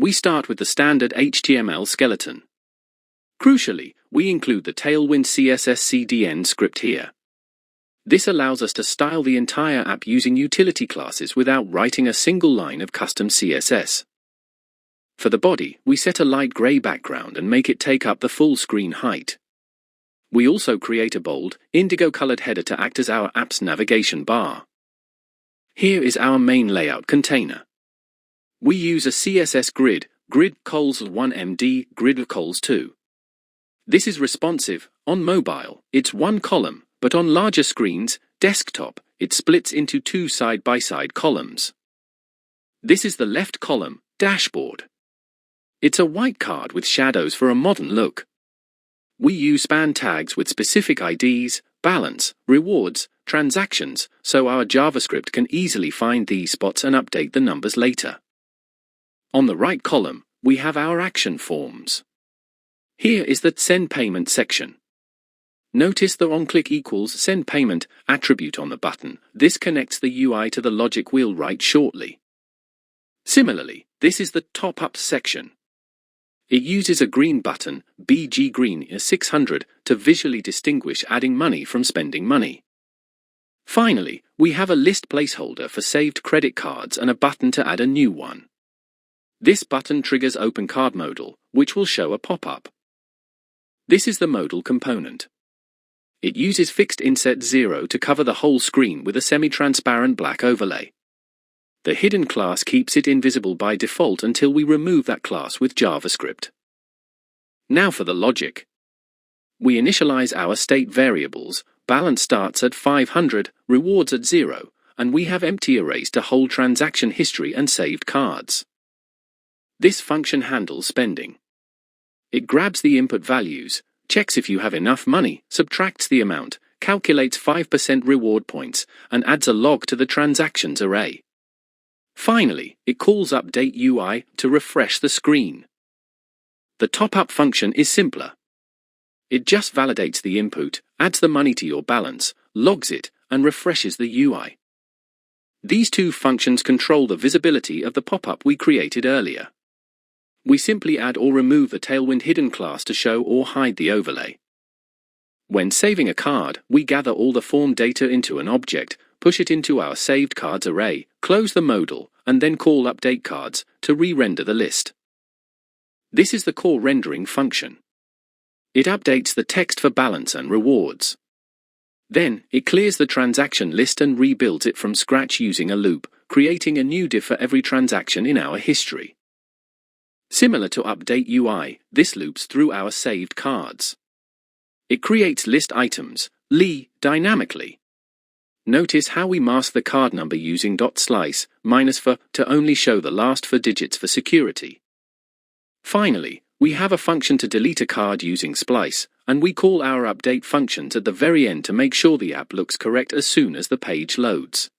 We start with the standard HTML skeleton. Crucially, we include the Tailwind CSS CDN script here. This allows us to style the entire app using utility classes without writing a single line of custom CSS. For the body, we set a light gray background and make it take up the full screen height. We also create a bold, indigo-colored header to act as our app's navigation bar. Here is our main layout container. We use a CSS grid, grid:1md, grid:2. This is responsive. On mobile, it's one column, but on larger screens, desktop, it splits into two side-by-side columns. This is the left column, dashboard. It's a white card with shadows for a modern look. We use span tags with specific IDs, balance, rewards, transactions, so our JavaScript can easily find these spots and update the numbers later. On the right column, we have our action forms. Here is the Send Payment section. Notice the onClick equals Send Payment attribute on the button. This connects the UI to the logic we'll write shortly. Similarly, this is the Top-Up section. It uses a green button, BG Green 600, to visually distinguish adding money from spending money. Finally, we have a list placeholder for saved credit cards and a button to add a new one. This button triggers Open Card Modal, which will show a pop-up. This is the modal component. It uses fixed inset 0 to cover the whole screen with a semi-transparent black overlay. The hidden class keeps it invisible by default until we remove that class with JavaScript. Now for the logic. We initialize our state variables, balance starts at 500, rewards at 0, and we have empty arrays to hold transaction history and saved cards. This function handles spending. It grabs the input values, checks if you have enough money, subtracts the amount, calculates 5% reward points, and adds a log to the transactions array. Finally, it calls Update UI to refresh the screen. The top-up function is simpler. It just validates the input, adds the money to your balance, logs it, and refreshes the UI. These two functions control the visibility of the pop-up we created earlier. We simply add or remove the Tailwind hidden class to show or hide the overlay. When saving a card, we gather all the form data into an object, push it into our saved cards array, close the modal, and then call Update Cards to re-render the list. This is the core rendering function. It updates the text for balance and rewards. Then, it clears the transaction list and rebuilds it from scratch using a loop, creating a new div for every transaction in our history. Similar to Update UI, this loops through our saved cards. It creates list items, dynamically. Notice how we mask the card number using .slice, -for, to only show the last 4 digits for security. Finally, we have a function to delete a card using splice, and we call our update functions at the very end to make sure the app looks correct as soon as the page loads.